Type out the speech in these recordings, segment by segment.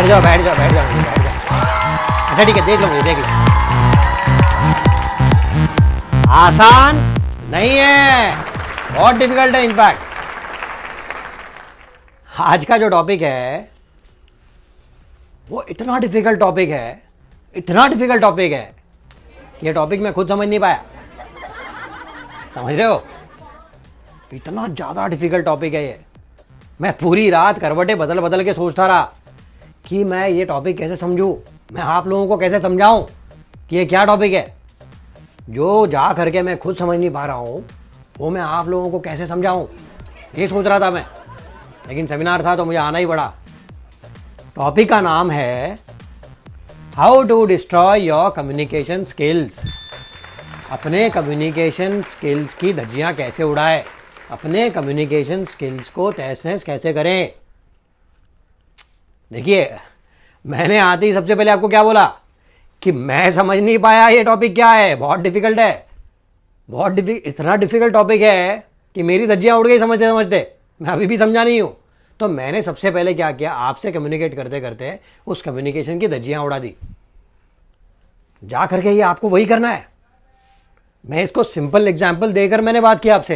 बैठ जाओ बैठ जाओ बैठ जाओ बैठ जाओ। अच्छा ठीक है, देख लो मुझे, देख लो। आसान नहीं है, बहुत डिफिकल्ट है इनफैक्ट। आज का जो टॉपिक है वो इतना डिफिकल्ट टॉपिक है, इतना डिफिकल्ट टॉपिक है, ये टॉपिक मैं खुद समझ नहीं पाया। समझ रहे हो, इतना ज़्यादा डिफिकल्ट टॉपिक है ये। मैं पूरी रात करवटें बदल बदल के सोचता रहा कि मैं ये टॉपिक कैसे समझूं, मैं आप लोगों को कैसे समझाऊं कि ये क्या टॉपिक है। जो जा करके मैं खुद समझ नहीं पा रहा हूँ वो मैं आप लोगों को कैसे समझाऊं, ये सोच रहा था मैं। लेकिन सेमिनार था तो मुझे आना ही पड़ा। टॉपिक का नाम है how to destroy your communication skills. अपने कम्युनिकेशन स्किल्स की धज्जियां कैसे उड़ाए, अपने कम्युनिकेशन स्किल्स को तहस नहस कैसे करें। देखिए, मैंने आते ही सबसे पहले आपको क्या बोला कि मैं समझ नहीं पाया ये टॉपिक क्या है, बहुत डिफिकल्ट है, बहुत इतना डिफिकल्ट टॉपिक है कि मेरी धज्जियां उड़ गई समझते समझते। मैं अभी भी समझा नहीं हूं। तो मैंने सबसे पहले क्या किया, आपसे कम्युनिकेट करते करते उस कम्युनिकेशन की धज्जियां उड़ा दी। जा करके ये आपको वही करना है। मैं इसको सिंपल एग्जाम्पल देकर मैंने बात की आपसे,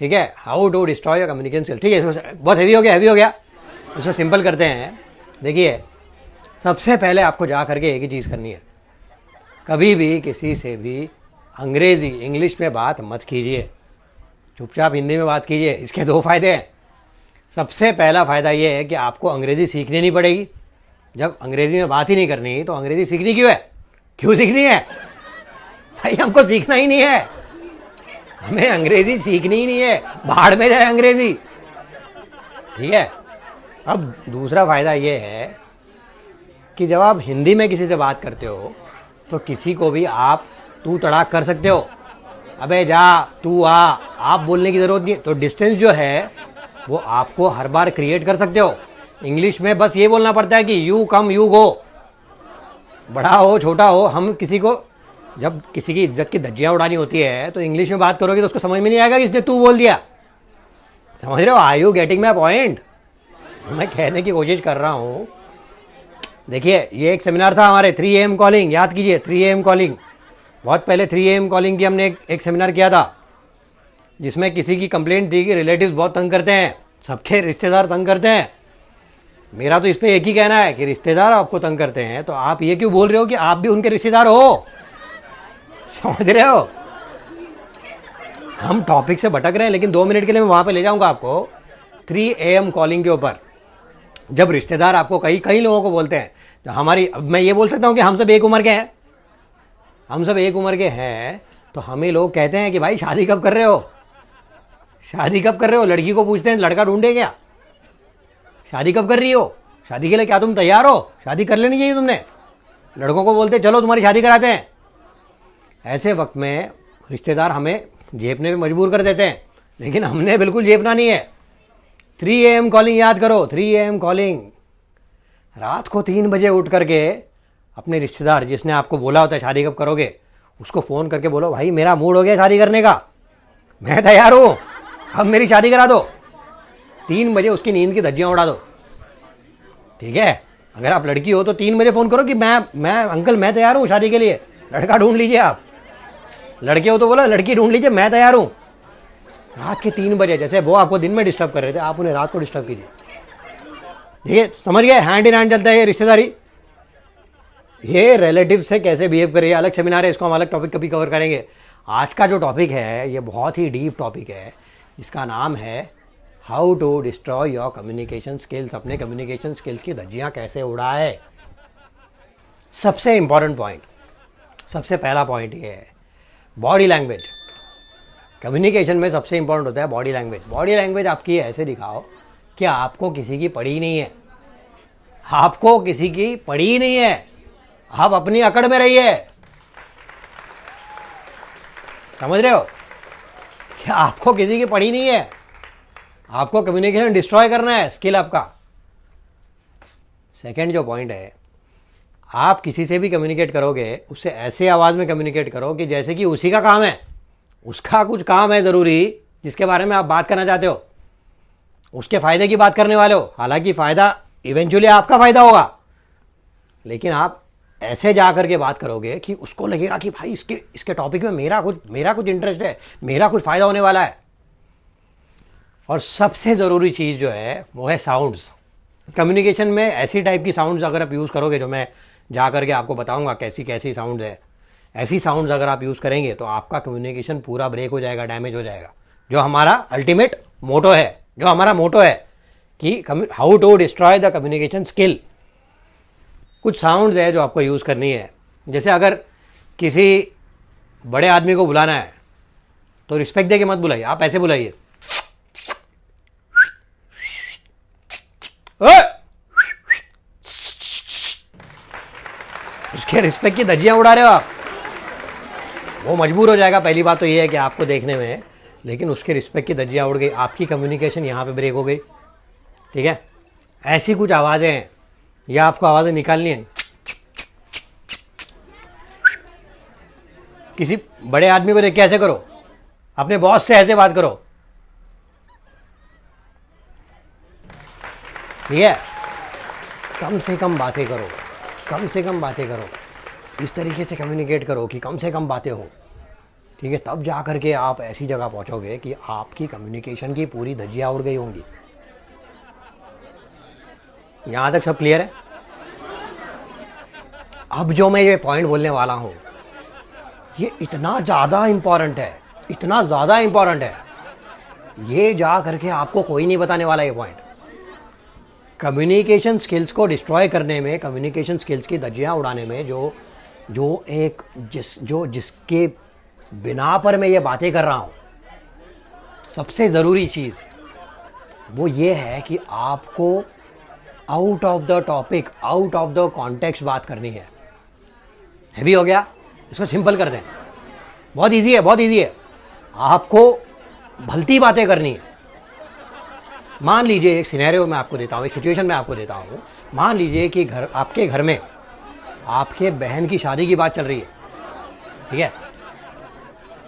ठीक है। How to destroy your communication skill, ठीक है। इसको बहुत हैवी हो गया, हैवी हो गया, इसको सिंपल करते हैं। देखिए, सबसे पहले आपको जा करके एक ही चीज़ करनी है, कभी भी किसी से भी अंग्रेज़ी इंग्लिश में बात मत कीजिए, चुपचाप हिंदी में बात कीजिए। इसके दो फायदे हैं। सबसे पहला फ़ायदा ये है कि आपको अंग्रेज़ी सीखनी नहीं पड़ेगी। जब अंग्रेज़ी में बात ही नहीं करनी तो अंग्रेज़ी सीखनी क्यों है, क्यों सीखनी है भाई, हमको सीखना ही नहीं है, हमें अंग्रेज़ी सीखनी ही नहीं है, बाहर में जाए अंग्रेज़ी, ठीक है। अब दूसरा फ़ायदा ये है कि जब आप हिंदी में किसी से बात करते हो तो किसी को भी आप तू तड़ाक कर सकते हो, अबे जा तू आ, आप बोलने की ज़रूरत नहीं। तो डिस्टेंस जो है वो आपको हर बार क्रिएट कर सकते हो। इंग्लिश में बस ये बोलना पड़ता है कि यू कम यू गो, बड़ा हो छोटा हो। हम किसी को जब किसी की इज्जत की धज्जियां उड़ानी होती है तो इंग्लिश में बात करोगे तो उसको समझ में नहीं आएगा कि इसने तू बोल दिया। समझ रहे हो, are you getting my point. मैं कहने की कोशिश कर रहा हूँ। देखिए, ये एक सेमिनार था हमारे 3 AM कॉलिंग, याद कीजिए 3 AM कॉलिंग। बहुत पहले 3 AM कॉलिंग की हमने एक सेमिनार किया था जिसमें किसी की कंप्लेंट थी कि रिलेटिव्स बहुत तंग करते हैं, सबके रिश्तेदार तंग करते हैं। मेरा तो इस पर एक ही कहना है कि रिश्तेदार आपको तंग करते हैं तो आप ये क्यों बोल रहे हो कि आप भी उनके रिश्तेदार हो। समझ रहे हो, हम टॉपिक से भटक रहे हैं, लेकिन 2 मिनट के लिए मैं वहाँ पे ले जाऊँगा आपको 3 AM कॉलिंग के ऊपर। जब रिश्तेदार आपको कई लोगों को बोलते हैं, तो हमारी, अब मैं ये बोल सकता हूँ कि हम सब एक उम्र के हैं, हम सब एक उम्र के हैं, तो हमें लोग कहते हैं कि भाई शादी कब कर रहे हो, शादी कब कर रहे हो। लड़की को पूछते हैं लड़का ढूंढे क्या, शादी कब कर रही हो, शादी के लिए क्या तुम तैयार हो, शादी कर लेनी चाहिए तुमने। लड़कों को बोलते चलो तुम्हारी शादी कराते हैं। ऐसे वक्त में रिश्तेदार हमें झेपने में मजबूर कर देते हैं, लेकिन हमने बिल्कुल झेपना नहीं है। 3 AM कॉलिंग याद करो, 3 AM कॉलिंग। रात को 3 बजे उठ करके अपने रिश्तेदार जिसने आपको बोला होता है शादी कब करोगे, उसको फ़ोन करके बोलो भाई मेरा मूड हो गया शादी करने का, मैं तैयार हूँ, अब मेरी शादी करा दो। 3 बजे उसकी नींद की धज्जियाँ उड़ा दो, ठीक है। अगर आप लड़की हो तो 3 बजे फ़ोन करो कि मैं अंकल मैं तैयार हूँ शादी के लिए, लड़का ढूंढ लीजिए। आप लड़के हो तो बोलो लड़की ढूंढ लीजिए, मैं तैयार हूँ। रात के 3 बजे, जैसे वो आपको दिन में डिस्टर्ब कर रहे थे, आप उन्हें रात को डिस्टर्ब कीजिए। देखिए, समझ गए, हैंड इन हैंड चलता है ये रिश्तेदारी। ये रिलेटिव से कैसे बिहेव करिए, अलग सेमिनार है, इसको हम अलग टॉपिक कभी कवर करेंगे। आज का जो टॉपिक है ये बहुत ही डीप टॉपिक है, इसका नाम है how to destroy your communication skills. अपने कम्युनिकेशन स्किल्स की धज्जियाँ कैसे उड़ाए। सबसे इंपॉर्टेंट पॉइंट, सबसे पहला पॉइंट ये है बॉडी लैंग्वेज। कम्युनिकेशन में सबसे इंपॉर्टेंट होता है बॉडी लैंग्वेज। बॉडी लैंग्वेज आपकी ऐसे दिखाओ कि आपको किसी की पड़ी नहीं है, आपको किसी की पड़ी नहीं है, आप अपनी अकड़ में रहिए। समझ रहे हो कि आपको किसी की पड़ी नहीं है, आपको कम्युनिकेशन डिस्ट्रॉय करना है, स्किल आपका। सेकंड जो पॉइंट है, आप किसी से भी कम्युनिकेट करोगे उससे ऐसे आवाज़ में कम्युनिकेट करो कि जैसे कि उसी का काम है, उसका कुछ काम है ज़रूरी जिसके बारे में आप बात करना चाहते हो। उसके फायदे की बात करने वाले हो, हालांकि फायदा इवेंचुअली आपका फायदा होगा, लेकिन आप ऐसे जा करके बात करोगे कि उसको लगेगा कि भाई इसके टॉपिक में मेरा कुछ इंटरेस्ट है, मेरा कुछ फायदा होने वाला है। और सबसे ज़रूरी चीज़ जो है वो है साउंड्स। कम्युनिकेशन में ऐसी टाइप की साउंड्स अगर आप यूज़ करोगे, जो मैं जा करके आपको बताऊंगा कैसी कैसी साउंड्स है, ऐसी साउंड्स अगर आप यूज़ करेंगे तो आपका कम्युनिकेशन पूरा ब्रेक हो जाएगा, डैमेज हो जाएगा। जो हमारा अल्टीमेट मोटो है, जो हमारा मोटो है कि how to destroy the communication skill. कुछ साउंड्स है जो आपको यूज़ करनी है। जैसे अगर किसी बड़े आदमी को बुलाना है तो रिस्पेक्ट दे के मत बुलाइए, आप ऐसे बुलाइए, उसके रिस्पेक्ट की धज्जियां उड़ा रहे हो आप, वो मजबूर हो जाएगा। पहली बात तो ये है कि आपको देखने में, लेकिन उसके रिस्पेक्ट की धज्जियां उड़ गई, आपकी कम्युनिकेशन यहाँ पे ब्रेक हो गई। ठीक है, ऐसी कुछ आवाज़ें हैं, या आपको आवाज़ें निकालनी है। किसी बड़े आदमी को देख के ऐसे करो, अपने बॉस से ऐसे बात करो, ठीक है। कम से कम बातें करो, कम से कम बातें करो, इस तरीके से कम्युनिकेट करो कि कम से कम बातें हो, ठीक है। तब जा करके आप ऐसी जगह पहुंचोगे कि आपकी कम्युनिकेशन की पूरी धज्जियां उड़ गई होंगी। यहां तक सब क्लियर है? अब जो मैं ये पॉइंट बोलने वाला हूं, ये इतना ज़्यादा इंपॉर्टेंट है, इतना ज़्यादा इंपॉर्टेंट है, ये जा करके आपको कोई नहीं बताने वाला ये पॉइंट। कम्युनिकेशन स्किल्स को डिस्ट्रॉय करने में, कम्युनिकेशन स्किल्स की धज्जियां उड़ाने में जिसके बिना पर मैं ये बातें कर रहा हूँ, सबसे ज़रूरी चीज़ वो ये है कि आपको out of the topic, out of the context बात करनी है। हैवी हो गया, इसको सिंपल कर दें। बहुत इजी है, बहुत इजी है। आपको भलती बातें करनी है। मान लीजिए एक सिनेरियो मैं आपको देता हूँ, एक सिचुएशन मैं आपको देता हूँ। मान लीजिए कि आपके घर में आपके बहन की शादी की बात चल रही है, ठीक है।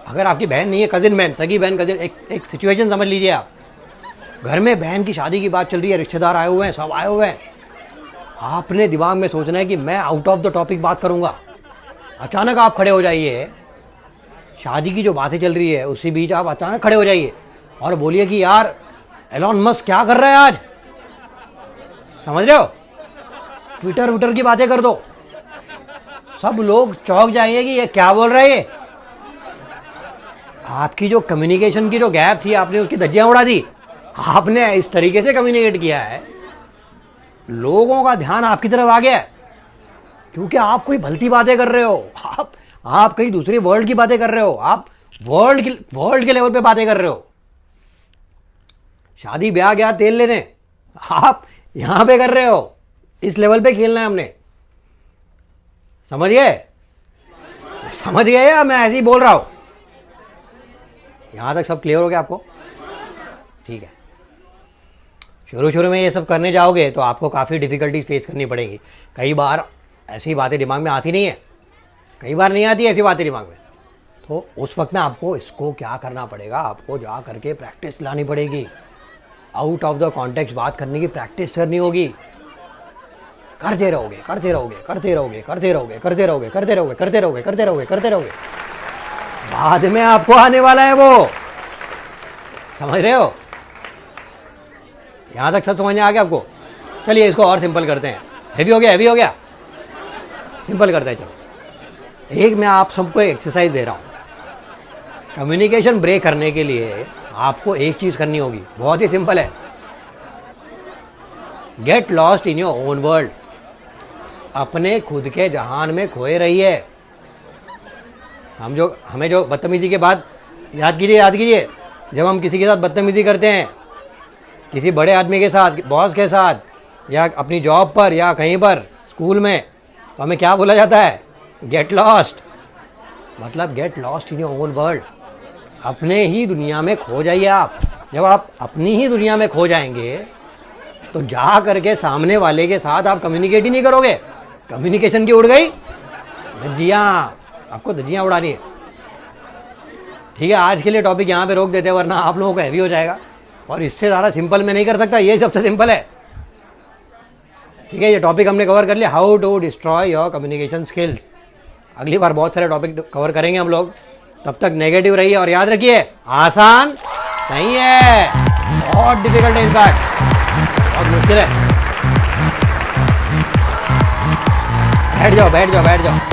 अगर आपकी बहन नहीं है, कजिन बहन, सगी बहन, कजिन, एक सिचुएशन समझ लीजिए आप। घर में बहन की शादी की बात चल रही है, रिश्तेदार आए हुए हैं, सब आए हुए हैं। आपने दिमाग में सोचना है कि मैं आउट ऑफ द टॉपिक बात करूंगा। अचानक आप खड़े हो जाइए, शादी की जो बातें चल रही है उसी बीच आप अचानक खड़े हो जाइए और बोलिए कि यार एलॉन मस्क क्या कर रहा है आज, समझ रहे हो, ट्विटर की बातें कर दो। सब लोग चौंक जाएंगे कि ये क्या बोल रहा है ये। आपकी जो कम्युनिकेशन की जो गैप थी, आपने उसकी धज्जियां उड़ा दी। आपने इस तरीके से कम्युनिकेट किया है, लोगों का ध्यान आपकी तरफ आ गया है, क्योंकि आप कोई भलती बातें कर रहे हो। आप कहीं दूसरे वर्ल्ड की बातें कर रहे हो, आप वर्ल्ड के लेवल पे बातें कर रहे हो। शादी ब्याह गया तेल लेने, आप यहां पे कर रहे हो। इस लेवल पे खेलना है हमने, समझ गए? समझ गए या मैं ऐसे ही बोल रहा हूं? यहां तक सब क्लियर हो गया आपको? ठीक है। शुरू में ये सब करने जाओगे तो आपको काफ़ी डिफ़िकल्टीज फेस करनी पड़ेगी। कई बार ऐसी बातें दिमाग में आती नहीं है, कई बार नहीं आती ऐसी बातें दिमाग में। तो उस वक्त में आपको इसको क्या करना पड़ेगा, आपको जा करके प्रैक्टिस लानी पड़ेगी। आउट ऑफ द कॉन्टेक्स्ट बात करने की प्रैक्टिस करनी होगी। करते रहोगे, करते रहोगे, करते रहोगे, करते रहोगे, करते रहोगे, करते रहोगे, करते रहोगे, करते रहोगे, करते रहोगे, बाद में आपको आने वाला है वो। समझ रहे हो? यहां तक सब समझ में आ गया आपको? चलिए इसको और सिंपल करते हैं। हैवी हो गया, हैवी हो गया, सिंपल करते हैं। चलो एक मैं आप सबको एक्सरसाइज दे रहा हूं। कम्युनिकेशन ब्रेक करने के लिए आपको एक चीज करनी होगी, बहुत ही सिंपल है। Get lost in your own world. अपने खुद के जहान में खोए रहिए। हमें जो बदतमीजी के बाद याद कीजिए, जब हम किसी के साथ बदतमीजी करते हैं, किसी बड़े आदमी के साथ, बॉस के साथ, या अपनी जॉब पर, या कहीं पर स्कूल में, तो हमें क्या बोला जाता है? Get lost. मतलब get lost in your own world. अपने ही दुनिया में खो जाइए आप। जब आप अपनी ही दुनिया में खो जाएंगे तो जा करके सामने वाले के साथ आप कम्युनिकेट ही नहीं करोगे। कम्युनिकेशन की उड़ गई धज्जियां, आपको धज्जियां उड़ानी है। ठीक है, आज के लिए टॉपिक यहाँ पे रोक देते हैं, वरना आप लोगों को हैवी हो जाएगा। और इससे ज़्यादा सिंपल मैं नहीं कर सकता, ये सबसे सिंपल है। ठीक है, ये टॉपिक हमने कवर कर लिया, how to destroy your communication skills. अगली बार बहुत सारे टॉपिक कवर करेंगे हम लोग, तब तक नेगेटिव रहिए और याद रखिए आसान नहीं है, बहुत डिफिकल्ट है, इनफैक्ट बहुत मुश्किल है। बैठ जाओ बैठ जाओ बैठ जाओ।